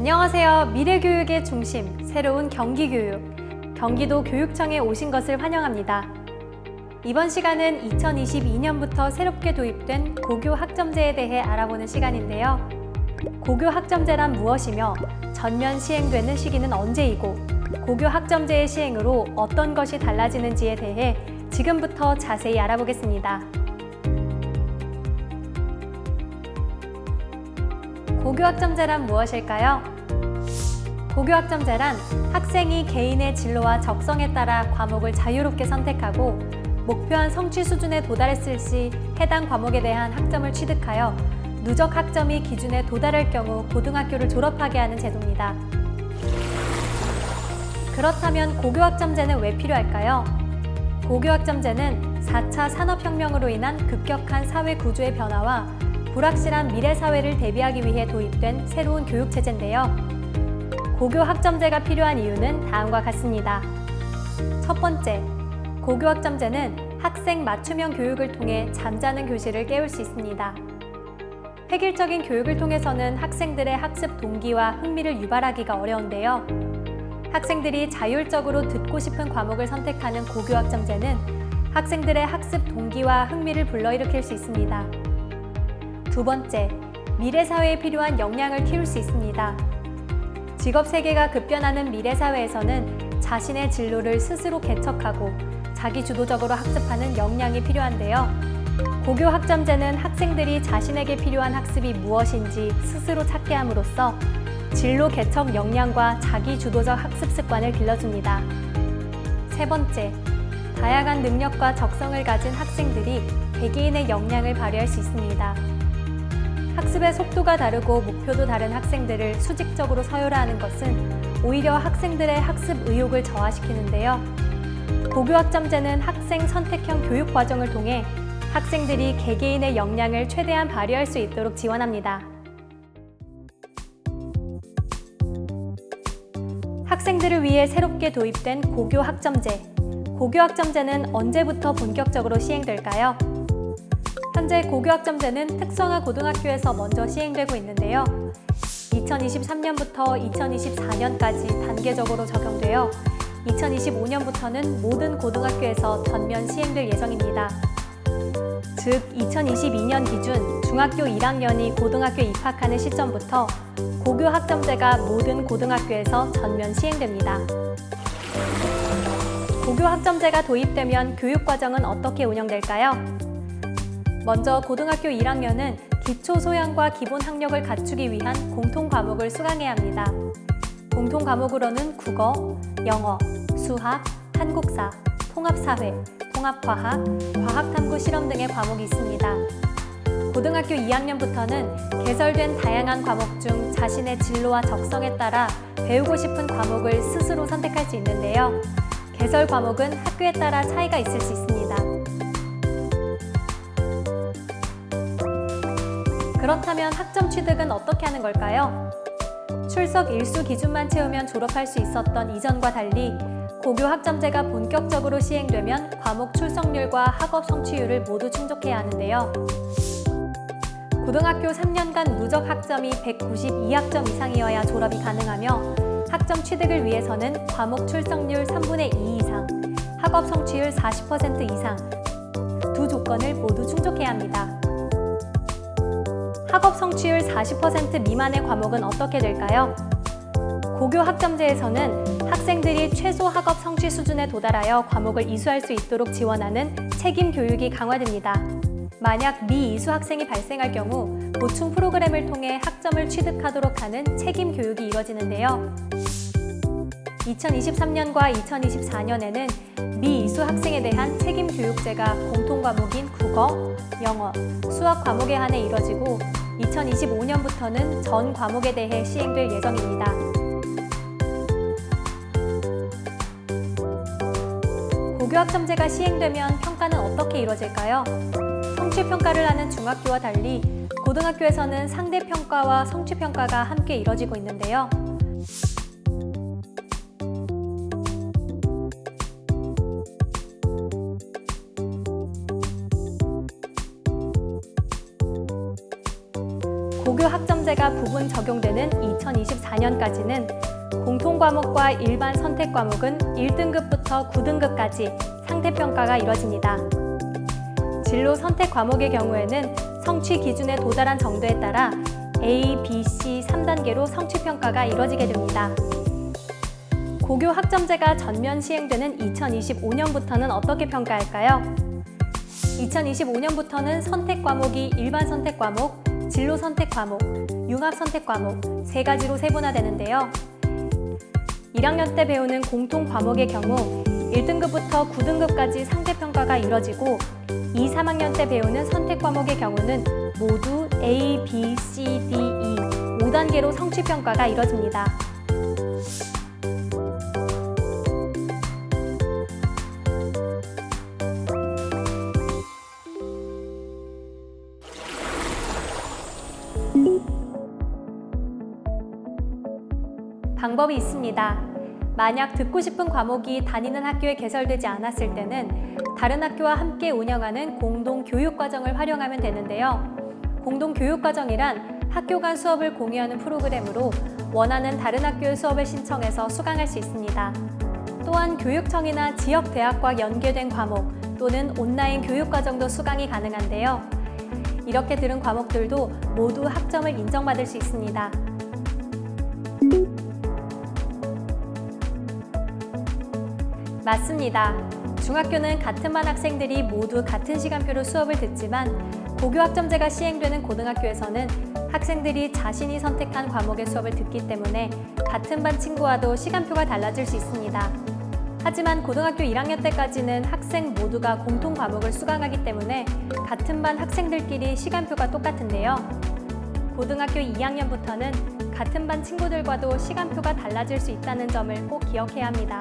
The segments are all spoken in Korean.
안녕하세요. 미래교육의 중심, 새로운 경기교육, 경기도 교육청에 오신 것을 환영합니다. 이번 시간은 2022년부터 새롭게 도입된 고교 학점제에 대해 알아보는 시간인데요. 고교 학점제란 무엇이며 전면 시행되는 시기는 언제이고 고교 학점제의 시행으로 어떤 것이 달라지는지에 대해 지금부터 자세히 알아보겠습니다. 고교학점제란 무엇일까요? 고교학점제란 학생이 개인의 진로와 적성에 따라 과목을 자유롭게 선택하고 목표한 성취 수준에 도달했을 시 해당 과목에 대한 학점을 취득하여 누적 학점이 기준에 도달할 경우 고등학교를 졸업하게 하는 제도입니다. 그렇다면 고교학점제는 왜 필요할까요? 고교학점제는 4차 산업혁명으로 인한 급격한 사회 구조의 변화와 불확실한 미래 사회를 대비하기 위해 도입된 새로운 교육체제인데요. 고교학점제가 필요한 이유는 다음과 같습니다. 첫 번째, 고교학점제는 학생 맞춤형 교육을 통해 잠자는 교실을 깨울 수 있습니다. 획일적인 교육을 통해서는 학생들의 학습 동기와 흥미를 유발하기가 어려운데요. 학생들이 자율적으로 듣고 싶은 과목을 선택하는 고교학점제는 학생들의 학습 동기와 흥미를 불러일으킬 수 있습니다. 두 번째, 미래 사회에 필요한 역량을 키울 수 있습니다. 직업 세계가 급변하는 미래 사회에서는 자신의 진로를 스스로 개척하고 자기주도적으로 학습하는 역량이 필요한데요. 고교 학점제는 학생들이 자신에게 필요한 학습이 무엇인지 스스로 찾게 함으로써 진로 개척 역량과 자기주도적 학습 습관을 길러줍니다. 세 번째, 다양한 능력과 적성을 가진 학생들이 개개인의 역량을 발휘할 수 있습니다. 학습의 속도가 다르고 목표도 다른 학생들을 수직적으로 서열화하는 것은 오히려 학생들의 학습 의욕을 저하시키는데요. 고교학점제는 학생 선택형 교육 과정을 통해 학생들이 개개인의 역량을 최대한 발휘할 수 있도록 지원합니다. 학생들을 위해 새롭게 도입된 고교학점제. 고교학점제는 언제부터 본격적으로 시행될까요? 현재 고교학점제는 특성화 고등학교에서 먼저 시행되고 있는데요. 2023년부터 2024년까지 단계적으로 적용되어 2025년부터는 모든 고등학교에서 전면 시행될 예정입니다. 즉, 2022년 기준 중학교 1학년이 고등학교에 입학하는 시점부터 고교학점제가 모든 고등학교에서 전면 시행됩니다. 고교학점제가 도입되면 교육과정은 어떻게 운영될까요? 먼저 고등학교 1학년은 기초 소양과 기본 학력을 갖추기 위한 공통 과목을 수강해야 합니다. 공통 과목으로는 국어, 영어, 수학, 한국사, 통합사회, 통합과학, 과학탐구 실험 등의 과목이 있습니다. 고등학교 2학년부터는 개설된 다양한 과목 중 자신의 진로와 적성에 따라 배우고 싶은 과목을 스스로 선택할 수 있는데요. 개설 과목은 학교에 따라 차이가 있을 수 있습니다. 그렇다면 학점 취득은 어떻게 하는 걸까요? 출석 일수 기준만 채우면 졸업할 수 있었던 이전과 달리 고교 학점제가 본격적으로 시행되면 과목 출석률과 학업 성취율을 모두 충족해야 하는데요. 고등학교 3년간 누적 학점이 192학점 이상이어야 졸업이 가능하며 학점 취득을 위해서는 과목 출석률 3분의 2 이상, 학업 성취율 40% 이상 두 조건을 모두 충족해야 합니다. 학업 성취율 40% 미만의 과목은 어떻게 될까요? 고교 학점제에서는 학생들이 최소 학업 성취 수준에 도달하여 과목을 이수할 수 있도록 지원하는 책임 교육이 강화됩니다. 만약 미이수 학생이 발생할 경우 보충 프로그램을 통해 학점을 취득하도록 하는 책임 교육이 이뤄지는데요. 2023년과 2024년에는 미이수 학생에 대한 책임 교육제가 공통 과목인 국어, 영어, 수학 과목에 한해 이뤄지고 2025년부터는 전 과목에 대해 시행될 예정입니다. 고교학점제가 시행되면 평가는 어떻게 이루어질까요? 성취평가를 하는 중학교와 달리 고등학교에서는 상대평가와 성취평가가 함께 이뤄지고 있는데요. 고교 학점제가 부분 적용되는 2024년까지는 공통과목과 일반 선택 과목은 1등급부터 9등급까지 상대평가가 이뤄집니다. 진로 선택 과목의 경우에는 성취 기준에 도달한 정도에 따라 A, B, C 3단계로 성취평가가 이뤄지게 됩니다. 고교 학점제가 전면 시행되는 2025년부터는 어떻게 평가할까요? 2025년부터는 선택 과목이 일반 선택 과목, 진로 선택 과목, 융합 선택 과목 3가지로 세분화되는데요. 1학년 때 배우는 공통 과목의 경우 1등급부터 9등급까지 상대평가가 이뤄지고 2, 3학년 때 배우는 선택 과목의 경우는 모두 A, B, C, D, E 5단계로 성취평가가 이뤄집니다. 방법이 있습니다. 만약 듣고 싶은 과목이 다니는 학교에 개설되지 않았을 때는 다른 학교와 함께 운영하는 공동교육과정을 활용하면 되는데요. 공동교육과정이란 학교 간 수업을 공유하는 프로그램으로 원하는 다른 학교의 수업을 신청해서 수강할 수 있습니다. 또한 교육청이나 지역대학과 연계된 과목 또는 온라인 교육과정도 수강이 가능한데요. 이렇게 들은 과목들도 모두 학점을 인정받을 수 있습니다. 맞습니다. 중학교는 같은 반 학생들이 모두 같은 시간표로 수업을 듣지만 고교 학점제가 시행되는 고등학교에서는 학생들이 자신이 선택한 과목의 수업을 듣기 때문에 같은 반 친구와도 시간표가 달라질 수 있습니다. 하지만 고등학교 1학년 때까지는 학생 모두가 공통 과목을 수강하기 때문에 같은 반 학생들끼리 시간표가 똑같은데요. 고등학교 2학년부터는 같은 반 친구들과도 시간표가 달라질 수 있다는 점을 꼭 기억해야 합니다.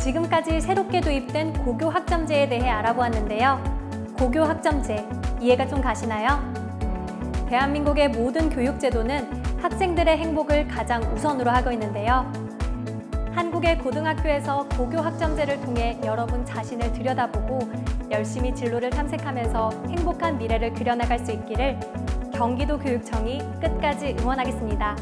지금까지 새롭게 도입된 고교 학점제에 대해 알아보았는데요. 고교 학점제, 이해가 좀 가시나요? 대한민국의 모든 교육제도는 학생들의 행복을 가장 우선으로 하고 있는데요. 한국의 고등학교에서 고교 학점제를 통해 여러분 자신을 들여다보고 열심히 진로를 탐색하면서 행복한 미래를 그려나갈 수 있기를 경기도교육청이 끝까지 응원하겠습니다.